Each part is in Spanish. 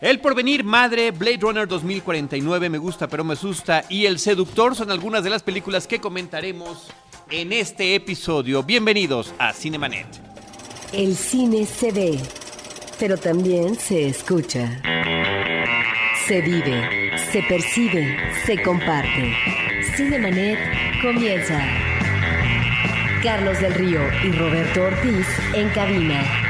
El Porvenir, Madre, Blade Runner 2049, Me gusta pero me asusta y El Seductor son algunas de las películas que comentaremos en este episodio. Bienvenidos a Cinemanet. El cine se ve, pero también se escucha. Se vive, se percibe, se comparte. Cinemanet comienza. Carlos del Río y Roberto Ortiz en cabina.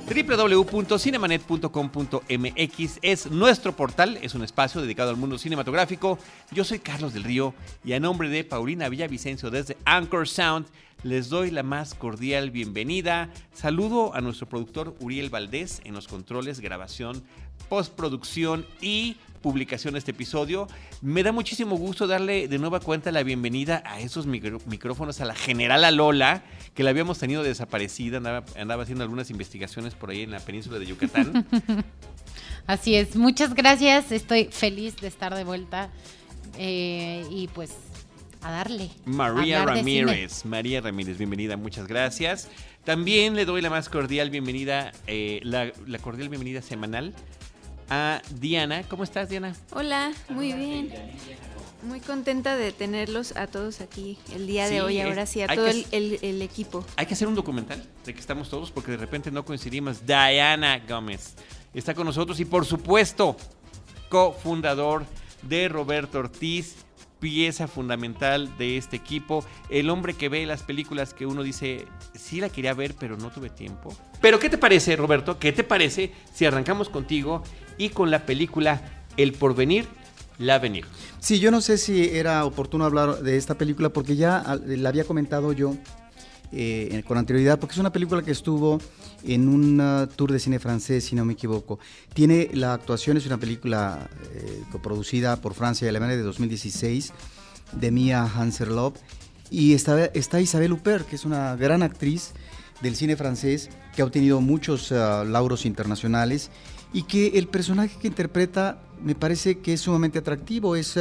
www.cinemanet.com.mx es nuestro portal, es un espacio dedicado al mundo cinematográfico. Yo soy Carlos del Río y a nombre de Paulina Villavicencio desde Anchor Sound les doy la más cordial bienvenida. Saludo a nuestro productor Uriel Valdés en los controles, grabación, postproducción y publicación de este episodio. Me da muchísimo gusto darle de nueva cuenta la bienvenida a esos micrófonos a la generala Lola, que la habíamos tenido desaparecida, andaba haciendo algunas investigaciones por ahí en la península de Yucatán. Así es, muchas gracias, estoy feliz de estar de vuelta y pues a darle. María Ramírez, bienvenida, muchas gracias. También le doy la más cordial bienvenida, la cordial bienvenida semanal a Diana. ¿Cómo estás, Diana? Hola, muy bien. Muy contenta de tenerlos a todos aquí el día de hoy, ahora sí, a todo el equipo. Hay que hacer un documental de que estamos todos porque de repente no coincidimos. Diana Gómez está con nosotros y por supuesto, cofundador de Roberto Ortiz, pieza fundamental de este equipo, el hombre que ve las películas que uno dice, sí la quería ver, pero no tuve tiempo. Pero ¿qué te parece, Roberto? ¿Qué te parece si arrancamos contigo y con la película El Porvenir, L'Avenir? Sí, yo no sé si era oportuno hablar de esta película porque ya la había comentado yo con anterioridad, porque es una película que estuvo en un tour de cine francés, si no me equivoco. Tiene la actuación, es una película coproducida por Francia y Alemania de 2016, de Mia Hansen-Løve, y está Isabelle Huppert, que es una gran actriz del cine francés, que ha obtenido muchos lauros internacionales, y que el personaje que interpreta me parece que es sumamente atractivo. Es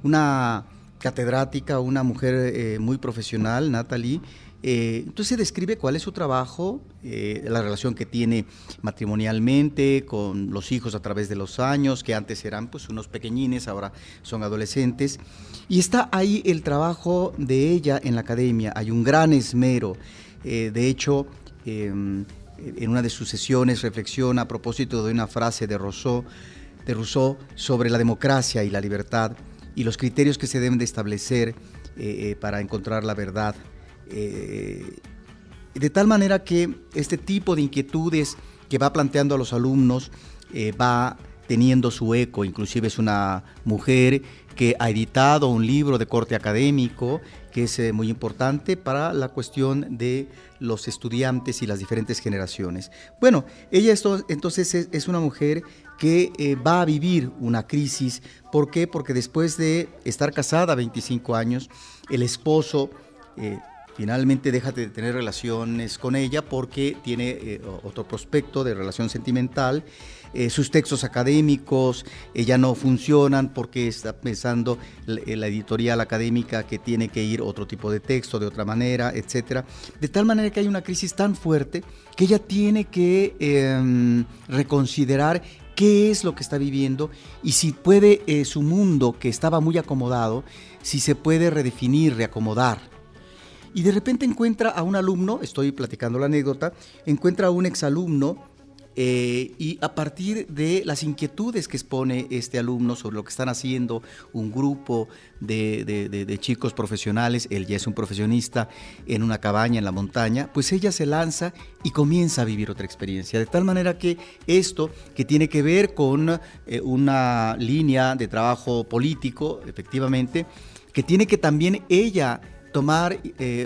una catedrática, una mujer muy profesional, Nathalie. Entonces describe cuál es su trabajo, la relación que tiene matrimonialmente con los hijos a través de los años, que antes eran pues unos pequeñines, ahora son adolescentes, y está ahí el trabajo de ella en la academia. Hay un gran esmero, de hecho en una de sus sesiones reflexiona a propósito de una frase de Rousseau sobre la democracia y la libertad y los criterios que se deben de establecer para encontrar la verdad. De tal manera que este tipo de inquietudes que va planteando a los alumnos va teniendo su eco. Inclusive es una mujer que ha editado un libro de corte académico que es muy importante para la cuestión de los estudiantes y las diferentes generaciones. Bueno, ella entonces es una mujer que va a vivir una crisis. ¿Por qué? Porque después de estar casada 25 años, el esposo finalmente deja de tener relaciones con ella porque tiene otro prospecto de relación sentimental. Sus textos académicos ya no funcionan porque está pensando la editorial académica que tiene que ir otro tipo de texto, de otra manera, etcétera. De tal manera que hay una crisis tan fuerte que ella tiene que reconsiderar qué es lo que está viviendo y si puede su mundo, que estaba muy acomodado, si se puede redefinir, reacomodar. Y de repente encuentra a un alumno, estoy platicando la anécdota, encuentra a un exalumno y a partir de las inquietudes que expone este alumno sobre lo que están haciendo un grupo de chicos profesionales, él ya es un profesionista en una cabaña en la montaña, pues ella se lanza y comienza a vivir otra experiencia. De tal manera que esto, que tiene que ver con una línea de trabajo político, efectivamente, que tiene que también ella tomar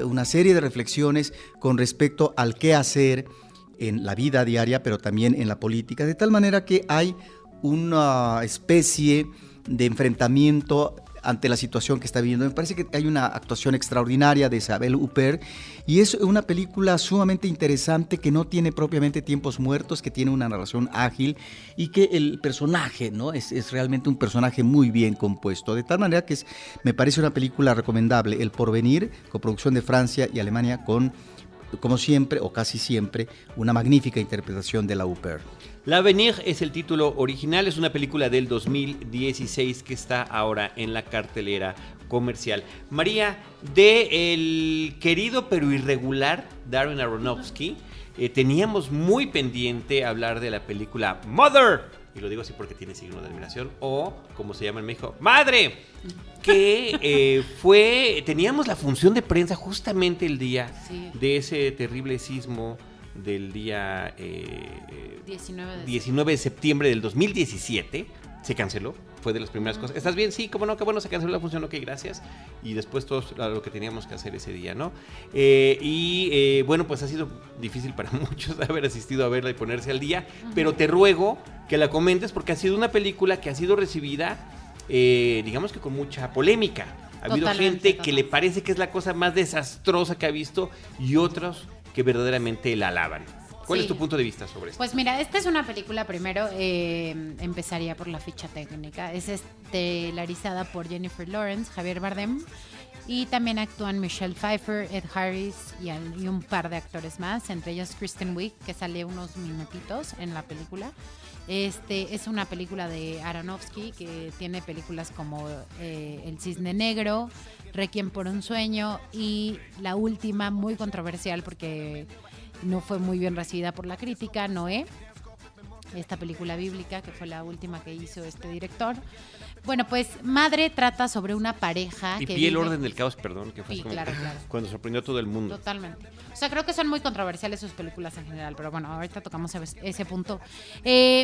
una serie de reflexiones con respecto al qué hacer en la vida diaria, pero también en la política, de tal manera que hay una especie de enfrentamiento ante la situación que está viviendo. Me parece que hay una actuación extraordinaria de Isabelle Huppert y es una película sumamente interesante que no tiene propiamente tiempos muertos, que tiene una narración ágil y que el personaje, ¿no? es realmente un personaje muy bien compuesto, de tal manera que me parece una película recomendable. El Porvenir, coproducción de Francia y Alemania con como siempre, o casi siempre, una magnífica interpretación de la au pair. L'Avenir es el título original, es una película del 2016 que está ahora en la cartelera comercial. María, de el querido pero irregular Darren Aronofsky, teníamos muy pendiente hablar de la película Mother, y lo digo así porque tiene signo de admiración, o como se llama en México, ¡Madre! Que teníamos la función de prensa justamente el día de ese terrible sismo del día 19 de septiembre del 2017. Se canceló, fue de las primeras cosas. ¿Estás bien? Sí, cómo no, qué bueno, se canceló la función, ok, gracias. Y después todo lo que teníamos que hacer ese día, ¿no? Bueno, pues ha sido difícil para muchos haber asistido a verla y ponerse al día, pero te ruego que la comentes porque ha sido una película que ha sido recibida, digamos que con mucha polémica. Ha habido gente que le parece que es la cosa más desastrosa que ha visto y otros que verdaderamente la alaban. ¿Cuál es tu punto de vista sobre esto? Pues mira, esta es una película, primero empezaría por la ficha técnica. Es estelarizada por Jennifer Lawrence, Javier Bardem, y también actúan Michelle Pfeiffer, Ed Harris y un par de actores más, entre ellos Kristen Wiig, que sale unos minutitos en la película. Es una película de Aronofsky que tiene películas como El Cisne Negro, Requiem por un sueño y la última, muy controversial porque no fue muy bien recibida por la crítica, Noé, esta película bíblica que fue la última que hizo este director. Bueno, pues Madre trata sobre una pareja y que el orden del caos, perdón, que fue claro. Cuando sorprendió a todo el mundo. Totalmente. O sea, creo que son muy controversiales sus películas en general, pero bueno, ahorita tocamos ese punto.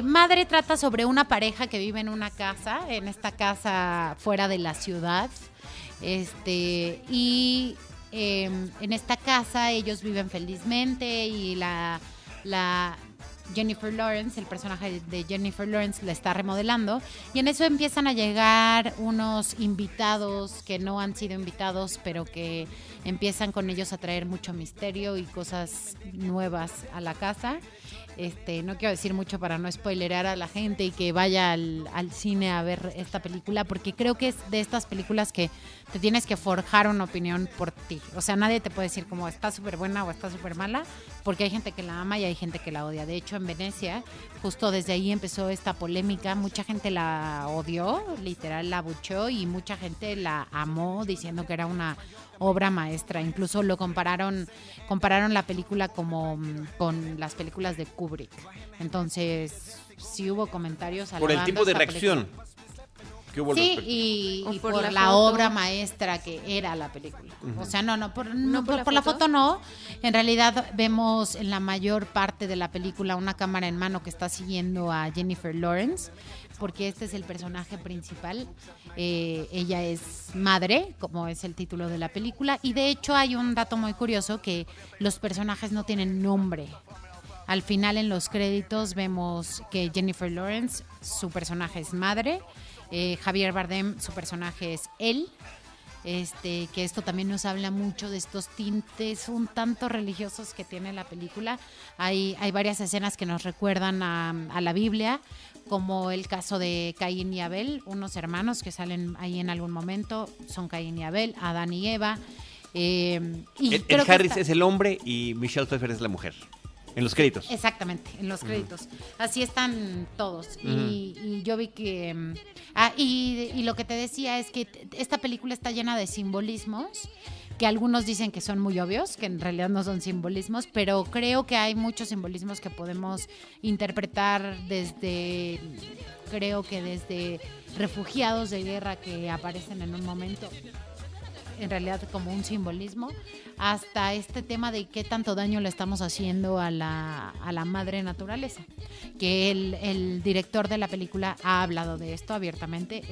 Madre trata sobre una pareja que vive en una casa, en esta casa fuera de la ciudad, y en esta casa ellos viven felizmente y la Jennifer Lawrence, el personaje de Jennifer Lawrence, la está remodelando y en eso empiezan a llegar unos invitados que no han sido invitados, pero que empiezan con ellos a traer mucho misterio y cosas nuevas a la casa. No quiero decir mucho para no spoilerar a la gente y que vaya al cine a ver esta película, porque creo que es de estas películas que te tienes que forjar una opinión por ti. O sea, nadie te puede decir como está súper buena o está súper mala, porque hay gente que la ama y hay gente que la odia. De hecho, en Venecia, justo desde ahí empezó esta polémica. Mucha gente la odió, literal la abucheó, y mucha gente la amó diciendo que era una obra maestra. Incluso lo compararon la película como con las películas de Kubrick. Entonces, sí hubo comentarios por el tipo de reacción que hubo. Sí, y por la obra maestra que era la película. O sea, no por la foto no. En realidad vemos en la mayor parte de la película una cámara en mano que está siguiendo a Jennifer Lawrence, porque este es el personaje principal. Ella es madre, como es el título de la película, y de hecho hay un dato muy curioso que los personajes no tienen nombre. Al final en los créditos vemos que Jennifer Lawrence, su personaje es madre, Javier Bardem, su personaje es él. Que esto también nos habla mucho de estos tintes un tanto religiosos que tiene la película. Hay varias escenas que nos recuerdan a la Biblia, como el caso de Caín y Abel, unos hermanos que salen ahí en algún momento, son Caín y Abel, Adán y Eva. El Harris es el hombre y Michelle Pfeiffer es la mujer. En los créditos. Exactamente, en los créditos. Así están todos. Y yo vi que... y lo que te decía es que esta película está llena de simbolismos, que algunos dicen que son muy obvios, que en realidad no son simbolismos, pero creo que hay muchos simbolismos que podemos interpretar desde refugiados de guerra que aparecen en un momento, en realidad como un simbolismo, hasta este tema de qué tanto daño le estamos haciendo a la madre naturaleza, que el director de la película ha hablado de esto abiertamente.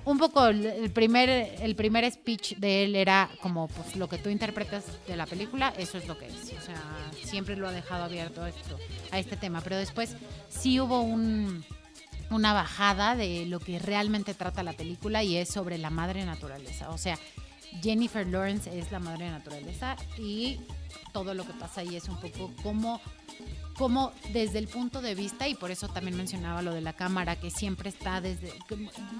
Un poco el primer speech de él era como, pues lo que tú interpretas de la película, eso es lo que es. O sea, siempre lo ha dejado abierto a este tema, pero después sí hubo una bajada de lo que realmente trata la película, y es sobre la madre naturaleza. O sea, Jennifer Lawrence es la madre naturaleza, y todo lo que pasa ahí es un poco como desde el punto de vista, y por eso también mencionaba lo de la cámara, que siempre está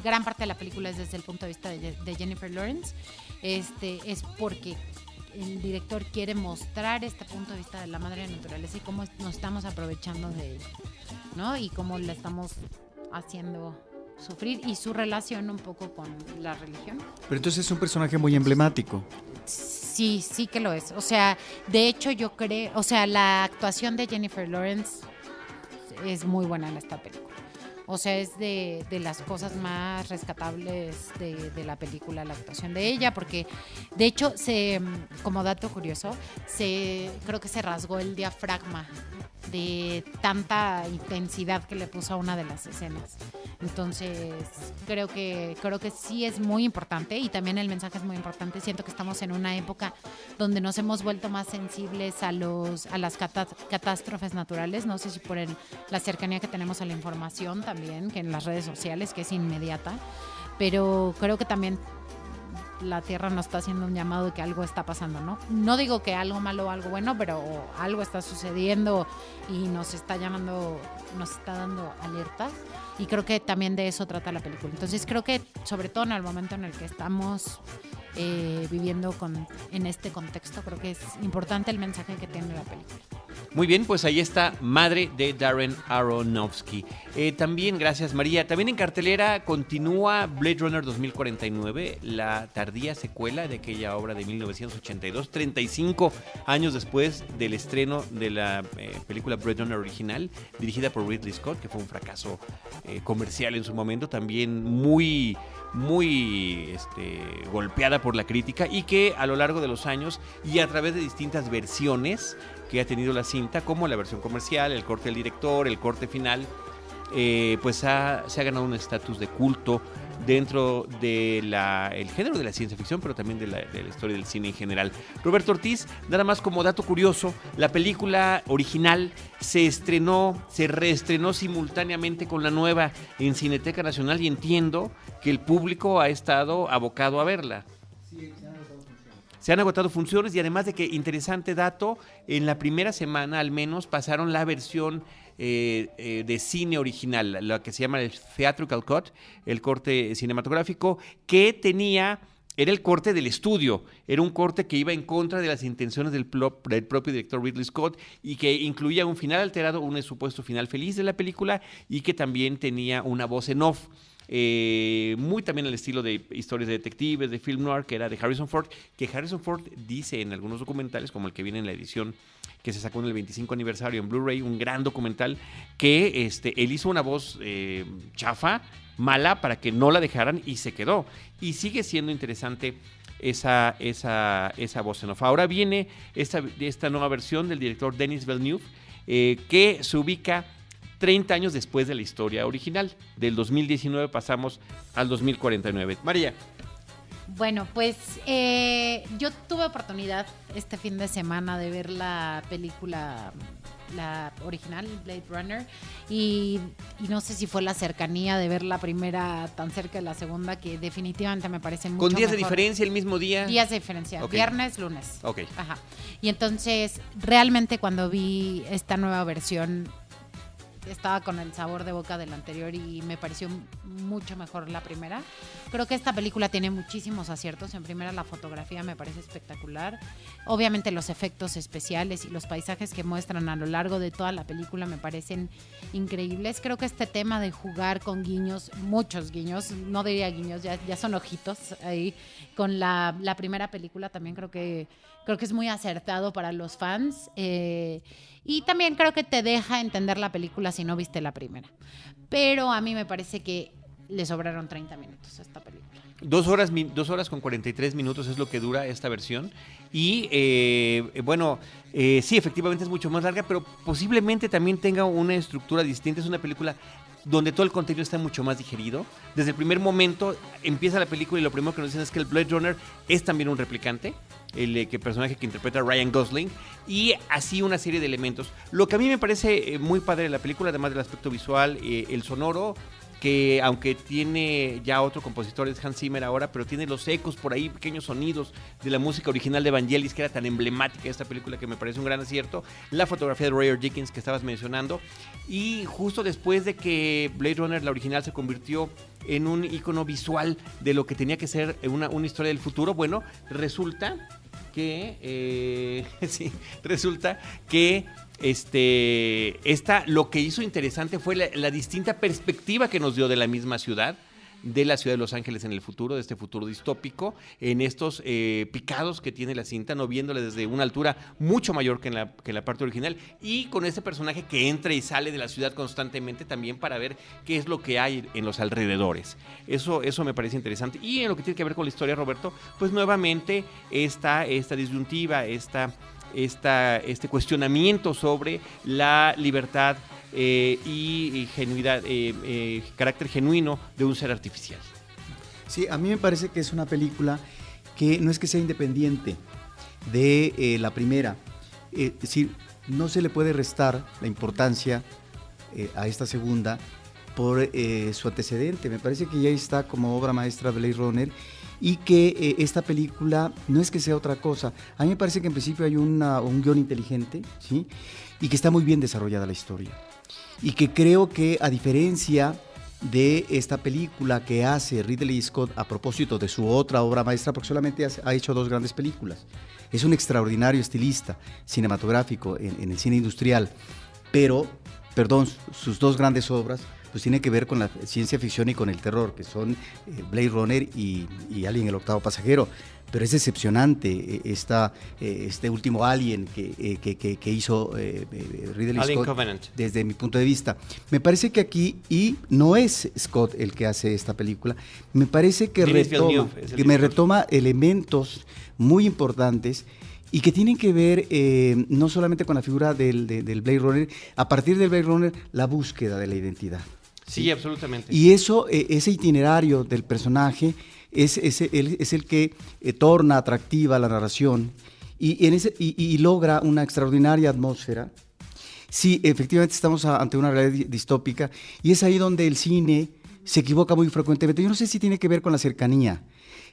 gran parte de la película es desde el punto de vista de Jennifer Lawrence, es porque el director quiere mostrar este punto de vista de la madre naturaleza y cómo nos estamos aprovechando de ella, ¿no? Y cómo la estamos haciendo sufrir y su relación un poco con la religión. Pero entonces es un personaje muy emblemático. Sí que lo es. O sea, de hecho yo creo, o sea, la actuación de Jennifer Lawrence es muy buena en esta película. O sea, es de las cosas más rescatables de la película, la actuación de ella, porque de hecho, como dato curioso, creo que se rasgó el diafragma de tanta intensidad que le puso a una de las escenas. Entonces, creo que sí es muy importante y también el mensaje es muy importante. Siento que estamos en una época donde nos hemos vuelto más sensibles a las catástrofes naturales. No sé si por la cercanía que tenemos a la información también, que en las redes sociales, que es inmediata, pero creo que también la Tierra nos está haciendo un llamado de que algo está pasando, ¿no? No digo que algo malo o algo bueno, pero algo está sucediendo y nos está dando alertas, y creo que también de eso trata la película. Entonces creo que sobre todo en el momento en el que estamos viviendo en este contexto, creo que es importante el mensaje que tiene la película. Muy bien, pues ahí está Madre de Darren Aronofsky. También, gracias María, también en cartelera continúa Blade Runner 2049, la tardía secuela de aquella obra de 1982, 35 años después del estreno de la película Blade Runner original, dirigida por Ridley Scott, que fue un fracaso comercial en su momento, también muy golpeada por la crítica, y que a lo largo de los años y a través de distintas versiones que ha tenido la cinta, como la versión comercial, el corte del director, el corte final, pues se ha ganado un estatus de culto dentro del género de la ciencia ficción, pero también de la historia del cine en general. Roberto Ortiz, nada más como dato curioso, la película original se reestrenó simultáneamente con la nueva en Cineteca Nacional, y entiendo que el público ha estado abocado a verla. Se han agotado funciones, y además de que, interesante dato, en la primera semana al menos pasaron la versión de cine original, lo que se llama el Theatrical Cut, el corte cinematográfico, que era el corte del estudio, era un corte que iba en contra de las intenciones del propio director Ridley Scott, y que incluía un final alterado, un supuesto final feliz de la película, y que también tenía una voz en off. Muy también al estilo de historias de detectives, de film noir, que era de Harrison Ford, que Harrison Ford dice en algunos documentales, como el que viene en la edición que se sacó en el 25 aniversario en Blu-ray, un gran documental, que él hizo una voz chafa, mala, para que no la dejaran, y se quedó. Y sigue siendo interesante esa voz en off. Ahora viene esta nueva versión del director Denis Villeneuve, que se ubica 30 años después de la historia original. Del 2019 pasamos al 2049. María. Bueno, pues yo tuve oportunidad este fin de semana de ver la película, la original, Blade Runner, y no sé si fue la cercanía de ver la primera tan cerca de la segunda, que definitivamente me parece mucho ¿Con días mejor. de diferencia el mismo día? Días de diferencia, okay. Viernes, lunes. Ok. Ajá. Y entonces, realmente cuando vi esta nueva versión, estaba con el sabor de boca del anterior y me pareció mucho mejor la primera. Creo que esta película tiene muchísimos aciertos. En primera, la fotografía me parece espectacular. Obviamente los efectos especiales y los paisajes que muestran a lo largo de toda la película me parecen increíbles. Creo que este tema de jugar con guiños, muchos guiños, no diría guiños, ya son ojitos ahí, con la primera película también creo que es muy acertado para los fans. Y también creo que te deja entender la película si no viste la primera. Pero a mí me parece que le sobraron 30 minutos a esta película. 2 horas con 43 minutos es lo que dura esta versión. Y sí, efectivamente es mucho más larga, pero posiblemente también tenga una estructura distinta. Es una película donde todo el contenido está mucho más digerido. Desde el primer momento empieza la película y lo primero que nos dicen es que el Blade Runner es también un replicante, el personaje que interpreta Ryan Gosling, y así una serie de elementos. Lo que a mí me parece muy padre de la película, además del aspecto visual, el sonoro, que aunque tiene ya otro compositor, es Hans Zimmer ahora, pero tiene los ecos por ahí, pequeños sonidos de la música original de Vangelis, que era tan emblemática de esta película, que me parece un gran acierto. La fotografía de Roger Deakins, que estabas mencionando, y justo después de que Blade Runner, la original, se convirtió en un icono visual de lo que tenía que ser una historia del futuro, bueno, resulta que sí, resulta que lo que hizo interesante fue la distinta perspectiva que nos dio de la misma ciudad, de la ciudad de Los Ángeles en el futuro, de este futuro distópico, en estos picados que tiene la cinta, no viéndole desde una altura mucho mayor que en la parte original, y con este personaje que entra y sale de la ciudad constantemente también para ver qué es lo que hay en los alrededores. Eso me parece interesante. Y en lo que tiene que ver con la historia, Roberto, pues nuevamente esta disyuntiva, este cuestionamiento sobre la libertad y genuidad, carácter genuino de un ser artificial. Sí, a mí me parece que es una película que no es que sea independiente de la primera, es decir, no se le puede restar la importancia a esta segunda por su antecedente. Me parece que ya está como obra maestra Blade Runner, y que esta película no es que sea otra cosa. A mí me parece que en principio hay un guión inteligente, ¿sí? Y que está muy bien desarrollada la historia. Y que creo que, a diferencia de esta película que hace Ridley Scott a propósito de su otra obra maestra, porque solamente ha hecho 2 grandes películas. Es un extraordinario estilista cinematográfico en el cine industrial, pero, sus 2 grandes obras pues tiene que ver con la ciencia ficción y con el terror, que son Blade Runner y Alien, el octavo pasajero. Pero es decepcionante este último Alien que hizo Ridley Alien Scott, Covenant, desde mi punto de vista. Me parece que aquí, y no es Scott el que hace esta película, me parece que retoma elementos muy importantes y que tienen que ver no solamente con la figura del Blade Runner, a partir del Blade Runner, la búsqueda de la identidad. Sí, absolutamente. Y ese itinerario del personaje es el que torna atractiva la narración y logra una extraordinaria atmósfera. Sí, efectivamente estamos ante una realidad distópica, y es ahí donde el cine se equivoca muy frecuentemente. Yo no sé si tiene que ver con la cercanía,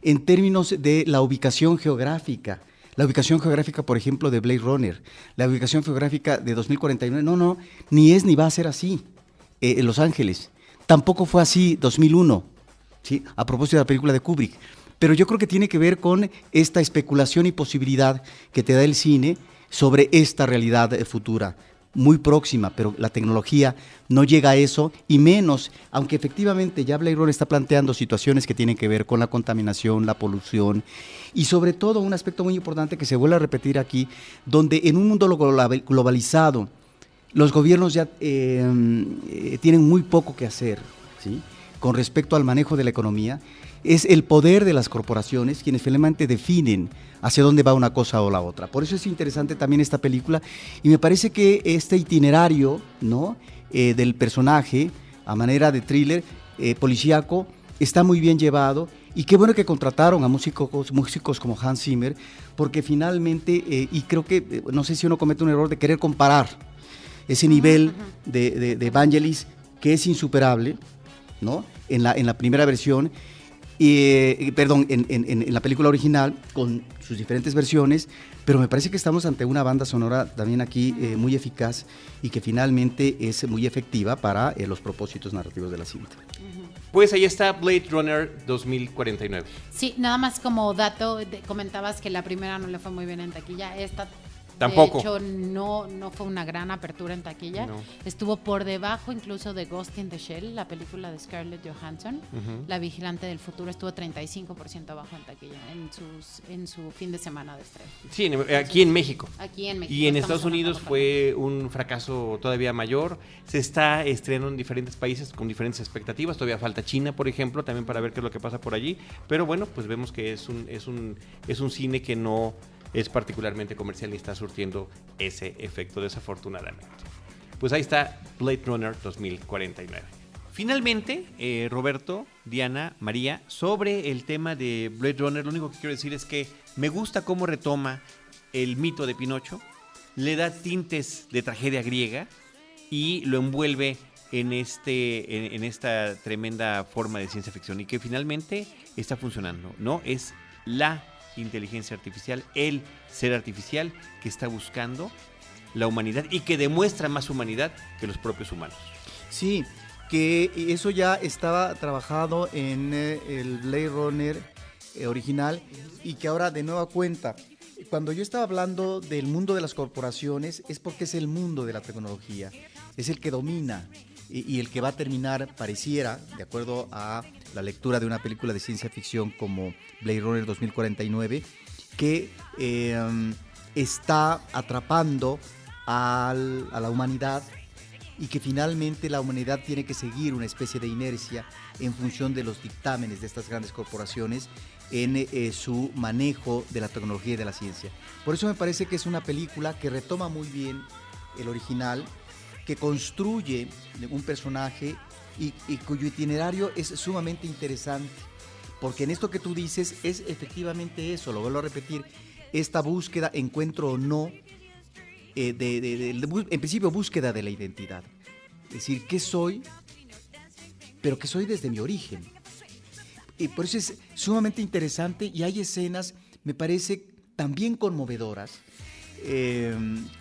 en términos de la ubicación geográfica. La ubicación geográfica, por ejemplo, de Blade Runner, la ubicación geográfica de 2049, ni es ni va a ser así. En Los Ángeles, tampoco fue así 2001, ¿sí? A propósito de la película de Kubrick, pero yo creo que tiene que ver con esta especulación y posibilidad que te da el cine sobre esta realidad futura, muy próxima, pero la tecnología no llega a eso, y menos, aunque efectivamente ya Blade Runner está planteando situaciones que tienen que ver con la contaminación, la polución, y sobre todo un aspecto muy importante que se vuelve a repetir aquí, donde en un mundo globalizado, los gobiernos ya tienen muy poco que hacer, ¿sí? Con respecto al manejo de la economía. Es el poder de las corporaciones quienes finalmente definen hacia dónde va una cosa o la otra. Por eso es interesante también esta película, y me parece que este itinerario, ¿no? Del personaje, a manera de thriller policíaco, está muy bien llevado, y qué bueno que contrataron a músicos como Hans Zimmer, porque finalmente, y creo que, no sé si uno comete un error de querer comparar ese nivel de Vangelis, que es insuperable, ¿no? En la primera versión, en la película original, con sus diferentes versiones, pero me parece que estamos ante una banda sonora también aquí muy eficaz, y que finalmente es muy efectiva para los propósitos narrativos de la cinta. Pues ahí está Blade Runner 2049. Sí, nada más como dato, comentabas que la primera no le fue muy bien en taquilla, esta tampoco. De hecho, no fue una gran apertura en taquilla. No. Estuvo por debajo incluso de Ghost in the Shell, la película de Scarlett Johansson. La vigilante del futuro estuvo 35% abajo en taquilla en su fin de semana de estreno. Sí, aquí en México. Aquí en México. Y en Estados Unidos fue un fracaso todavía mayor. Se está estrenando en diferentes países con diferentes expectativas. Todavía falta China, por ejemplo, también para ver qué es lo que pasa por allí. Pero bueno, pues vemos que es un cine que no es particularmente comercial y está surtiendo ese efecto, desafortunadamente. Pues ahí está Blade Runner 2049. Finalmente, Roberto, Diana, María, sobre el tema de Blade Runner, lo único que quiero decir es que me gusta cómo retoma el mito de Pinocho, le da tintes de tragedia griega y lo envuelve en esta tremenda forma de ciencia ficción, y que finalmente está funcionando, ¿no? Es la inteligencia artificial, el ser artificial que está buscando la humanidad y que demuestra más humanidad que los propios humanos. Sí, que eso ya estaba trabajado en el Blade Runner original, y que ahora de nueva cuenta, cuando yo estaba hablando del mundo de las corporaciones, es porque es el mundo de la tecnología, es el que domina y el que va a terminar, pareciera, de acuerdo a la lectura de una película de ciencia ficción como Blade Runner 2049, que está atrapando a la humanidad y que finalmente la humanidad tiene que seguir una especie de inercia en función de los dictámenes de estas grandes corporaciones en su manejo de la tecnología y de la ciencia. Por eso me parece que es una película que retoma muy bien el original, que construye un personaje y cuyo itinerario es sumamente interesante, porque en esto que tú dices es efectivamente eso, lo vuelvo a repetir, esta búsqueda, encuentro o no, en principio búsqueda de la identidad, es decir, ¿qué soy? Pero que soy desde mi origen. Y por eso es sumamente interesante y hay escenas, me parece, también conmovedoras,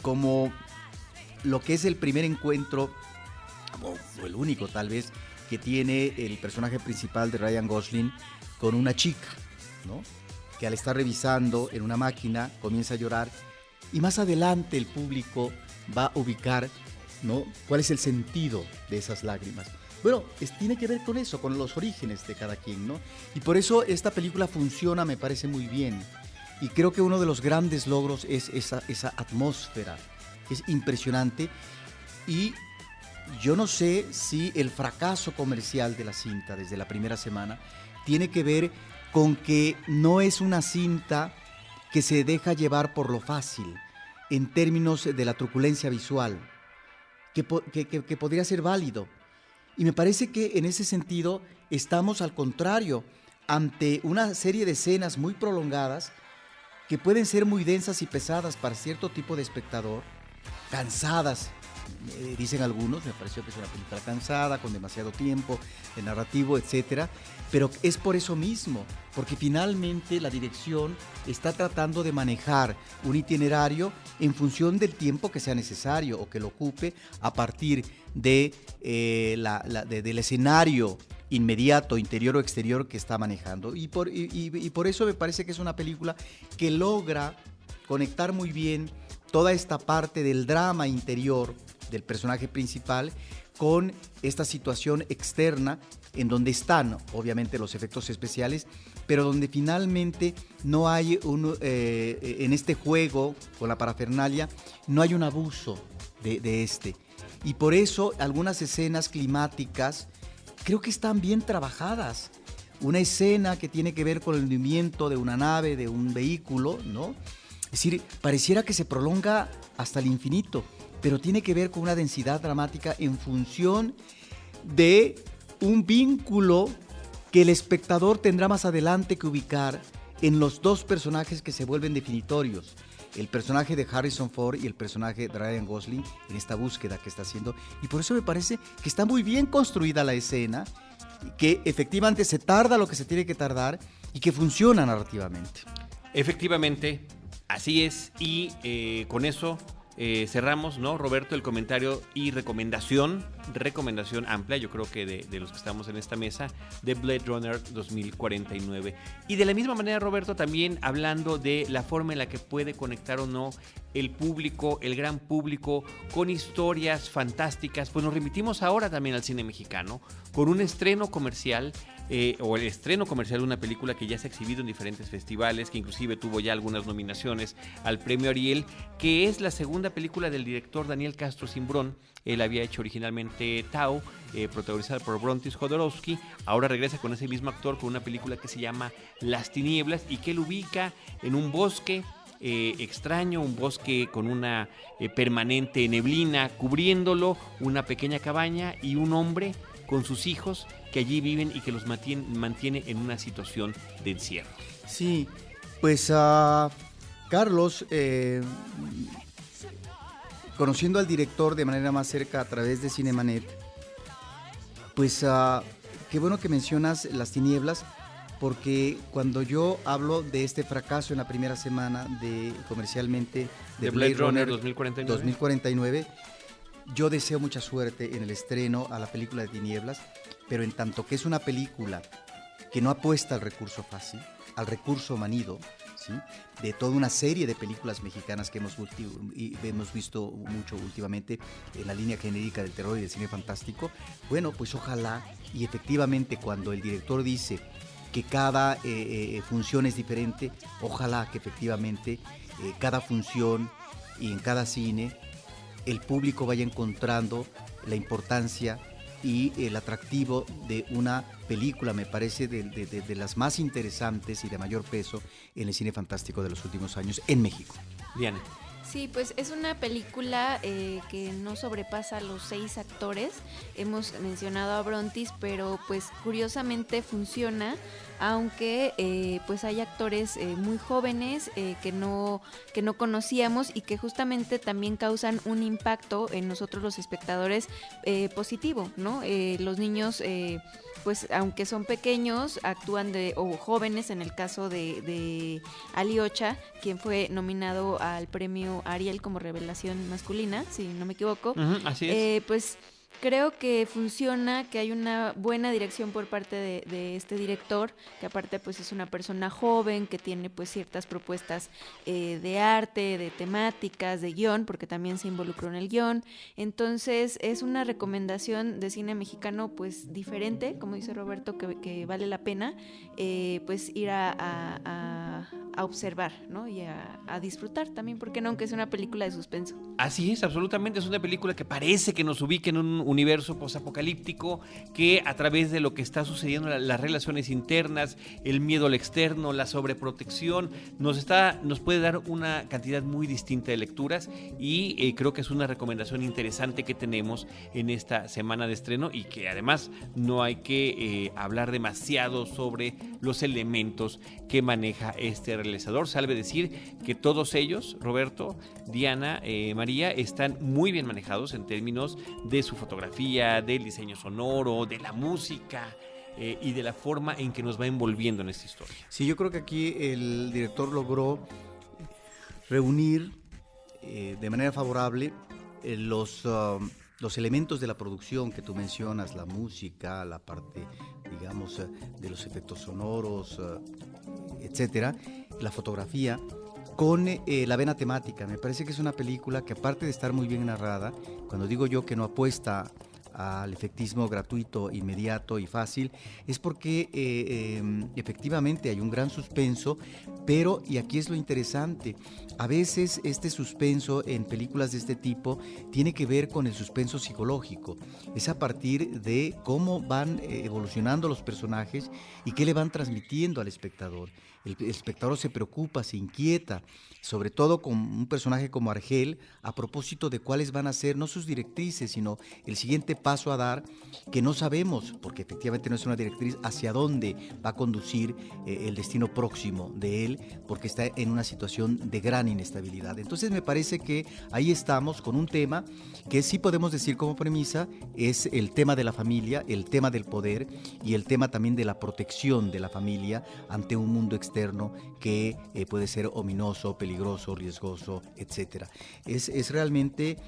como lo que es el primer encuentro, o el único tal vez, que tiene el personaje principal de Ryan Gosling con una chica, ¿no? Que al estar revisando en una máquina comienza a llorar y más adelante el público va a ubicar, ¿no?, cuál es el sentido de esas lágrimas. Bueno, tiene que ver con eso, con los orígenes de cada quien, ¿no? Y por eso esta película funciona, me parece muy bien. Y creo que uno de los grandes logros es esa atmósfera, que es impresionante. Y yo no sé si el fracaso comercial de la cinta desde la primera semana tiene que ver con que no es una cinta que se deja llevar por lo fácil, en términos de la truculencia visual, que podría ser válido. Y me parece que en ese sentido estamos al contrario, ante una serie de escenas muy prolongadas que pueden ser muy densas y pesadas para cierto tipo de espectador, cansadas, dicen algunos, me pareció que es una película cansada, con demasiado tiempo de narrativo, etcétera, pero es por eso mismo, porque finalmente la dirección está tratando de manejar un itinerario en función del tiempo que sea necesario o que lo ocupe a partir de del escenario inmediato, interior o exterior que está manejando. Y por eso me parece que es una película que logra conectar muy bien toda esta parte del drama interior del personaje principal con esta situación externa en donde están obviamente los efectos especiales, pero donde finalmente no hay en este juego con la parafernalia, no hay un abuso de este. Y por eso algunas escenas climáticas creo que están bien trabajadas. Una escena que tiene que ver con el movimiento de una nave, de un vehículo, ¿no? Es decir, pareciera que se prolonga hasta el infinito, pero tiene que ver con una densidad dramática en función de un vínculo que el espectador tendrá más adelante que ubicar en los dos personajes que se vuelven definitorios, el personaje de Harrison Ford y el personaje de Ryan Gosling en esta búsqueda que está haciendo. Y por eso me parece que está muy bien construida la escena, que efectivamente se tarda lo que se tiene que tardar y que funciona narrativamente. Efectivamente, así es. Y con eso cerramos, ¿no, Roberto, el comentario y recomendación amplia, yo creo que de los que estamos en esta mesa, de Blade Runner 2049. Y de la misma manera, Roberto, también hablando de la forma en la que puede conectar o no el público, el gran público, con historias fantásticas, pues nos remitimos ahora también al cine mexicano, con un estreno comercial, o el estreno comercial de una película que ya se ha exhibido en diferentes festivales, que inclusive tuvo ya algunas nominaciones al premio Ariel, que es la segunda película del director Daniel Castro Cimbrón. Él había hecho originalmente Tau, protagonizada por Brontis Jodorowsky. Ahora regresa con ese mismo actor con una película que se llama Las Tinieblas y que él ubica en un bosque extraño, un bosque con una permanente neblina cubriéndolo, una pequeña cabaña y un hombre con sus hijos que allí viven y que los mantiene en una situación de encierro. Sí, pues Carlos, conociendo al director de manera más cerca a través de Cinemanet, pues qué bueno que mencionas Las Tinieblas, porque cuando yo hablo de este fracaso en la primera semana comercialmente de Blade Runner 2049, yo deseo mucha suerte en el estreno a la película de Tinieblas, pero en tanto que es una película que no apuesta al recurso fácil, al recurso manido, ¿sí? De toda una serie de películas mexicanas que hemos visto mucho últimamente en la línea genérica del terror y del cine fantástico. Bueno, pues ojalá, y efectivamente cuando el director dice que cada función es diferente, ojalá que efectivamente cada función y en cada cine el público vaya encontrando la importancia y el atractivo de una película, me parece de las más interesantes y de mayor peso en el cine fantástico de los últimos años en México. Diana. Sí, pues es una película que no sobrepasa los 6 actores. Hemos mencionado a Brontis, pero pues curiosamente funciona, aunque pues hay actores muy jóvenes que no conocíamos y que justamente también causan un impacto en nosotros los espectadores positivo, ¿no? Los niños pues aunque son pequeños, actúan o jóvenes, en el caso de Ali Ocha, quien fue nominado al premio Ariel como revelación masculina, si no me equivoco. Así es. Pues creo que funciona, que hay una buena dirección por parte de este director, que aparte pues es una persona joven, que tiene pues ciertas propuestas de arte, de temáticas, de guión, porque también se involucró en el guión. Entonces es una recomendación de cine mexicano pues diferente, como dice Roberto, que vale la pena pues ir a observar, ¿no? Y a disfrutar también, porque no, aunque es una película de suspenso. Así es, absolutamente, es una película que parece que nos ubica en un universo posapocalíptico, que a través de lo que está sucediendo, las relaciones internas, el miedo al externo, la sobreprotección, nos puede dar una cantidad muy distinta de lecturas, y creo que es una recomendación interesante que tenemos en esta semana de estreno, y que además no hay que hablar demasiado sobre los elementos que maneja este realizador. Salve decir que todos ellos, Roberto, Diana, María, están muy bien manejados en términos de su fotografía, del diseño sonoro, de la música y de la forma en que nos va envolviendo en esta historia. Sí, yo creo que aquí el director logró reunir de manera favorable los elementos de la producción que tú mencionas, la música, la parte, digamos, de los efectos sonoros, etcétera, la fotografía, con la vena temática. Me parece que es una película que, aparte de estar muy bien narrada, cuando digo yo que no apuesta al efectismo gratuito, inmediato y fácil, es porque efectivamente hay un gran suspenso, pero, y aquí es lo interesante, a veces este suspenso en películas de este tipo tiene que ver con el suspenso psicológico. Es a partir de cómo van evolucionando los personajes y qué le van transmitiendo al espectador. El espectador se preocupa, se inquieta, sobre todo con un personaje como Argel, a propósito de cuáles van a ser no sus directrices, sino el siguiente paso a dar, que no sabemos, porque efectivamente no es una directriz, hacia dónde va a conducir el destino próximo de él, porque está en una situación de gran inestabilidad. Entonces me parece que ahí estamos con un tema que sí podemos decir como premisa, es el tema de la familia, el tema del poder y el tema también de la protección de la familia ante un mundo externo que puede ser ominoso, peligroso, riesgoso, etcétera. Es realmente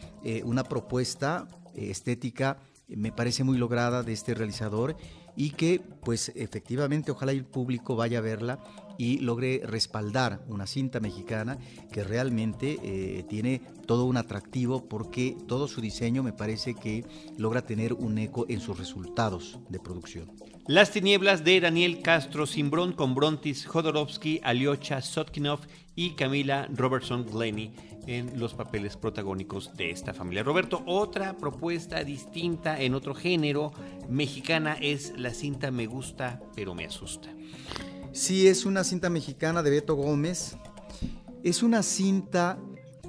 una propuesta estética, me parece muy lograda, de este realizador, y que pues efectivamente ojalá el público vaya a verla y logre respaldar una cinta mexicana que realmente tiene todo un atractivo, porque todo su diseño me parece que logra tener un eco en sus resultados de producción. Las tinieblas, de Daniel Castro Cimbrón, con Brontis Jodorowsky, Alyosha Sotkinov y Camila Robertson Glennie en los papeles protagónicos de esta familia. Roberto, otra propuesta distinta en otro género mexicana es la cinta Me Gusta Pero Me Asusta. Sí, es una cinta mexicana de Beto Gómez. Es una cinta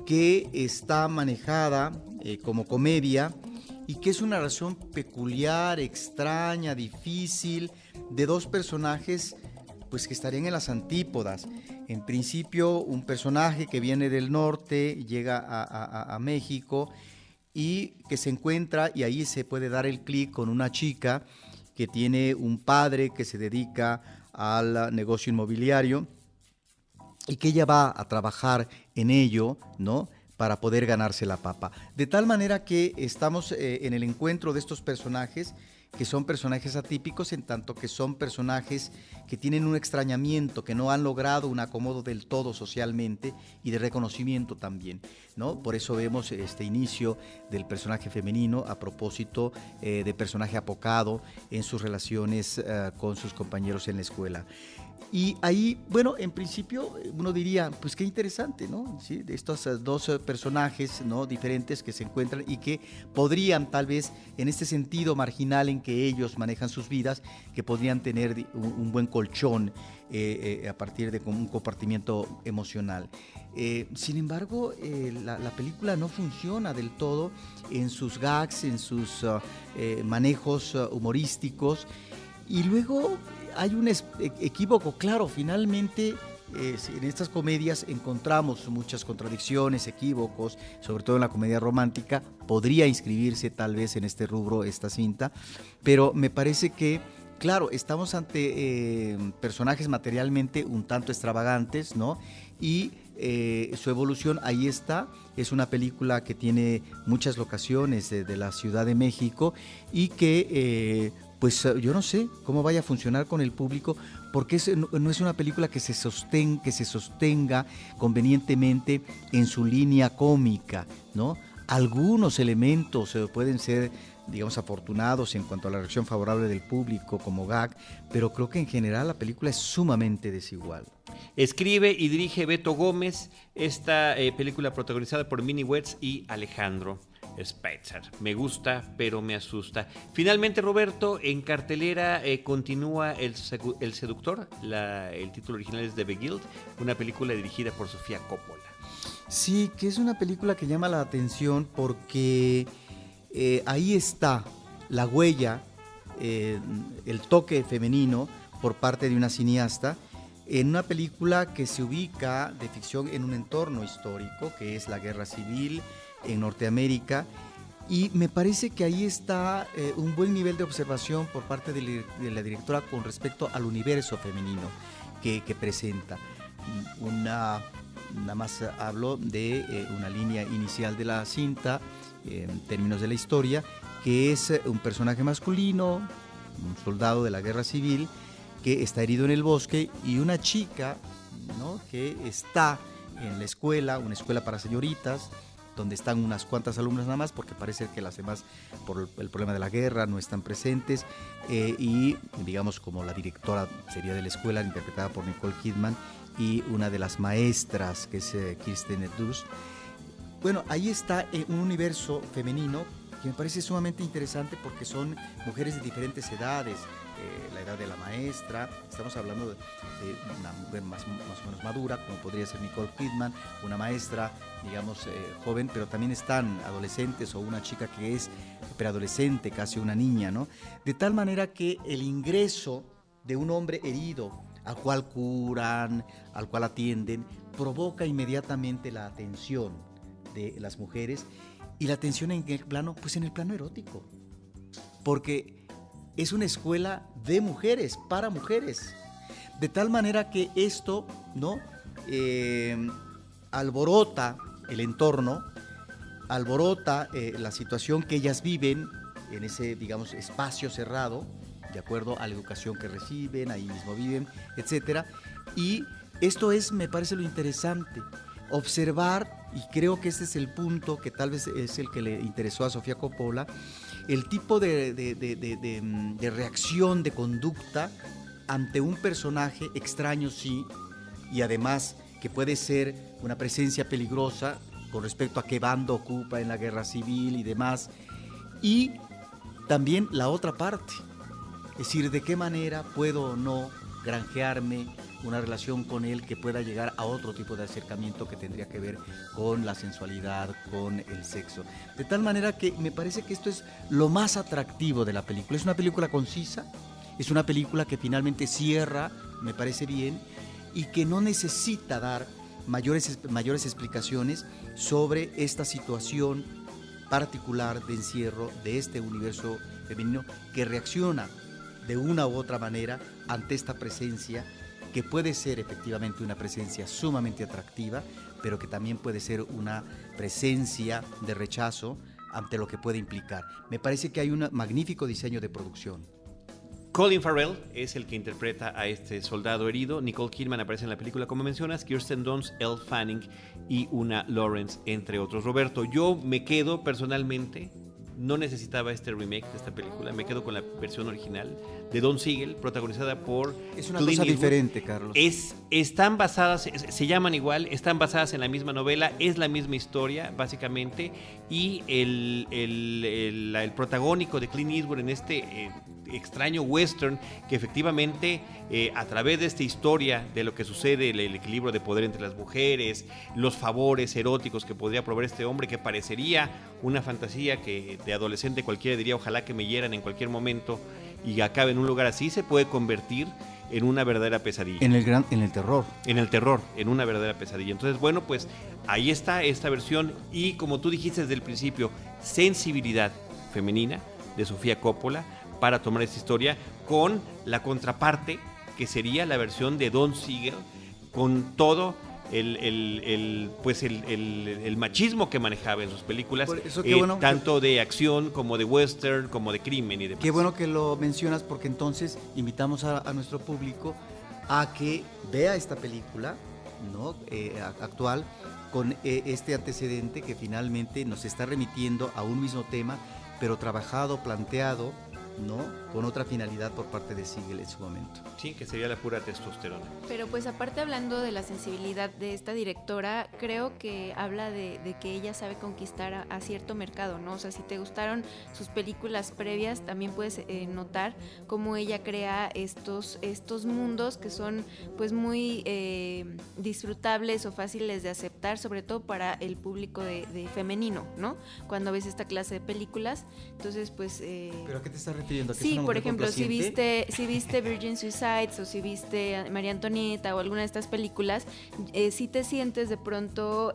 que está manejada como comedia, y que es una relación peculiar, extraña, difícil, de dos personajes pues que estarían en las antípodas. En principio, un personaje que viene del norte, llega a México, y que se encuentra, y ahí se puede dar el clic con una chica que tiene un padre que se dedica al negocio inmobiliario, y que ella va a trabajar en ello, ¿no?, para poder ganarse la papa. De tal manera que estamos en el encuentro de estos personajes que son personajes atípicos, en tanto que son personajes que tienen un extrañamiento, que no han logrado un acomodo del todo socialmente y de reconocimiento también, ¿no? Por eso vemos este inicio del personaje femenino a propósito de personaje apocado en sus relaciones con sus compañeros en la escuela. Y ahí, bueno, en principio uno diría, pues qué interesante, ¿no? ¿Sí? De estos dos personajes, ¿no?, diferentes que se encuentran y que podrían tal vez, en este sentido marginal en que ellos manejan sus vidas, que podrían tener un buen colchón a partir de un compartimiento emocional. Sin embargo, la película no funciona del todo en sus gags, en sus manejos humorísticos, y luego hay un equívoco, claro, finalmente en estas comedias encontramos muchas contradicciones, equívocos, sobre todo en la comedia romántica. Podría inscribirse tal vez en este rubro esta cinta, pero me parece que, claro, estamos ante personajes materialmente un tanto extravagantes, ¿no? Y su evolución ahí está. Es una película que tiene muchas locaciones de la Ciudad de México y que pues yo no sé cómo vaya a funcionar con el público, porque no es una película que se sostenga convenientemente en su línea cómica, ¿no? Algunos elementos pueden ser, digamos, afortunados en cuanto a la reacción favorable del público como gag, pero creo que en general la película es sumamente desigual. Escribe y dirige Beto Gómez, esta película protagonizada por Minnie Wetz y Alejandro Spitzer. Me gusta, pero me asusta. Finalmente, Roberto, en cartelera continúa El Seductor. El título original es The Beguiled, una película dirigida por Sofía Coppola. Sí, que es una película que llama la atención porque ahí está la huella, el toque femenino por parte de una cineasta en una película que se ubica de ficción en un entorno histórico, que es la Guerra Civil en Norteamérica, y me parece que ahí está un buen nivel de observación por parte de la directora con respecto al universo femenino que presenta. Nada más hablo de una línea inicial de la cinta, en términos de la historia, que es un personaje masculino, un soldado de la Guerra Civil, que está herido en el bosque, y una chica, ¿no?, que está en la escuela, una escuela para señoritas, donde están unas cuantas alumnas nada más, porque parece que las demás, por el problema de la guerra, no están presentes, y digamos como la directora sería de la escuela, interpretada por Nicole Kidman, y una de las maestras, que es Kirsten Dunst. Bueno, ahí está un universo femenino que me parece sumamente interesante, porque son mujeres de diferentes edades. La edad de la maestra, estamos hablando de una mujer más o menos madura, como podría ser Nicole Kidman, una maestra, digamos, joven, pero también están adolescentes, o una chica que es preadolescente, casi una niña, ¿no? De tal manera que el ingreso de un hombre herido, al cual curan, al cual atienden, provoca inmediatamente la atención de las mujeres, y la atención en qué plano, pues en el plano erótico, porque es una escuela de mujeres, para mujeres, de tal manera que esto, ¿no?, alborota el entorno, alborota la situación que ellas viven en ese, digamos, espacio cerrado, de acuerdo a la educación que reciben, ahí mismo viven, etcétera. Y esto es, me parece, lo interesante, observar, y creo que este es el punto que tal vez es el que le interesó a Sofía Coppola, el tipo de reacción, de conducta ante un personaje extraño, sí, y además que puede ser una presencia peligrosa con respecto a qué bando ocupa en la guerra civil y demás, y también la otra parte, es decir, de qué manera puedo o no granjearme una relación con él que pueda llegar a otro tipo de acercamiento que tendría que ver con la sensualidad, con el sexo. De tal manera que me parece que esto es lo más atractivo de la película. Es una película concisa, es una película que finalmente cierra, me parece bien, y que no necesita dar mayores explicaciones sobre esta situación particular de encierro de este universo femenino, que reacciona de una u otra manera ante esta presencia, que puede ser efectivamente una presencia sumamente atractiva, pero que también puede ser una presencia de rechazo ante lo que puede implicar. Me parece que hay un magnífico diseño de producción. Colin Farrell es el que interpreta a este soldado herido. Nicole Kidman aparece en la película, como mencionas. Kirsten Dunst, Elle Fanning y Una Lawrence, entre otros. Roberto, yo me quedo personalmente, no necesitaba este remake de esta película, me quedo con la versión original de Don Siegel, protagonizada por Es una Clint cosa Eastwood. diferente, Carlos. Están basadas, se llaman igual, están basadas en la misma novela, es la misma historia, básicamente, y el protagónico de Clint Eastwood en este extraño western, que efectivamente a través de esta historia de lo que sucede, el equilibrio de poder entre las mujeres, los favores eróticos que podría proveer este hombre, que parecería una fantasía que de adolescente cualquiera diría ojalá que me hieran en cualquier momento y acabe en un lugar así, se puede convertir en una verdadera pesadilla. En el terror. En el terror, en una verdadera pesadilla. Entonces, bueno, pues ahí está esta versión y como tú dijiste desde el principio, sensibilidad femenina de Sofía Coppola para tomar esta historia con la contraparte que sería la versión de Don Siegel, con todo el machismo que manejaba en sus películas, Por eso, qué bueno tanto de acción como de western, como de crimen y demás. Qué bueno que lo mencionas, porque entonces invitamos a nuestro público a que vea esta película, ¿no? Actual, con este antecedente que finalmente nos está remitiendo a un mismo tema, pero trabajado, planteado, ¿no? Con otra finalidad por parte de Siegel en su momento. Sí, que sería la pura testosterona. Pero pues aparte, hablando de la sensibilidad de esta directora, creo que habla de que ella sabe conquistar a cierto mercado, ¿no? O sea, si te gustaron sus películas previas, también puedes notar cómo ella crea estos mundos que son pues muy disfrutables o fáciles de aceptar, sobre todo para el público de femenino, ¿no? Cuando ves esta clase de películas, entonces pues... ¿Pero a qué te estás refiriendo? Sí, por ejemplo, si viste Virgin Suicides o si viste María Antonieta o alguna de estas películas, sí te sientes de pronto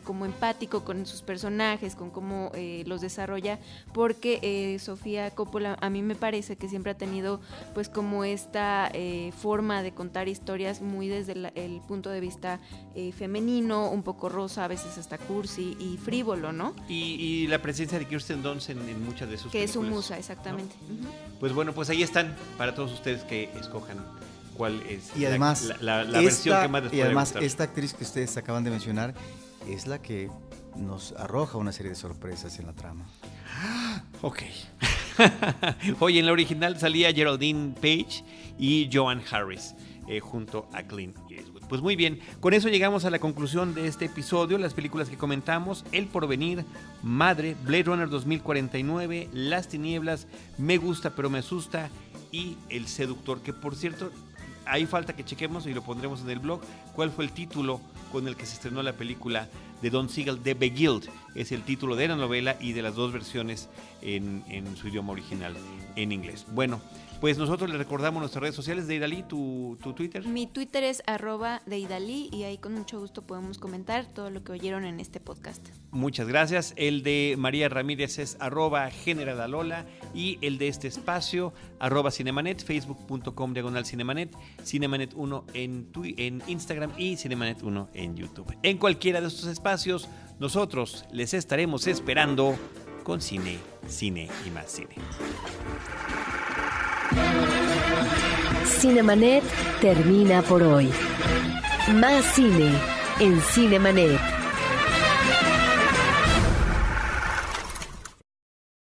como empático con sus personajes, con cómo los desarrolla, porque Sofía Coppola a mí me parece que siempre ha tenido pues como esta forma de contar historias muy desde el punto de vista femenino, un poco rosa, a veces hasta cursi y frívolo, ¿no? Y la presencia de Kirsten Dunst en muchas de sus que películas. Es su musa, exactamente. ¿No? Pues bueno, pues ahí están para todos ustedes que escojan cuál es y además, la versión que más les puede Y además, gustar. esta actriz que ustedes acaban de mencionar es la que nos arroja una serie de sorpresas en la trama. Ok. Oye, en la original salía Geraldine Page y Joan Harris junto a Clint Eastwood. Pues muy bien, con eso llegamos a la conclusión de este episodio. Las películas que comentamos: El Porvenir, Madre, Blade Runner 2049, Las Tinieblas, Me Gusta Pero Me Asusta y El Seductor, que por cierto, ahí falta que chequemos y lo pondremos en el blog, cuál fue el título con el que se estrenó la película de Don Siegel, The Beguiled. Es el título de la novela y de las dos versiones en su idioma original, en inglés. Bueno, pues nosotros les recordamos nuestras redes sociales. Deidali, tu Twitter. Mi Twitter es @Deidali y ahí con mucho gusto podemos comentar todo lo que oyeron en este podcast. Muchas gracias. El de María Ramírez es @generadalola y el de este espacio @Cinemanet, facebook.com/Cinemanet, Cinemanet1 en Instagram y Cinemanet1 en YouTube. En cualquiera de estos espacios, nosotros les estaremos esperando con cine, cine y más cine. Cinemanet termina por hoy. Más cine en Cinemanet.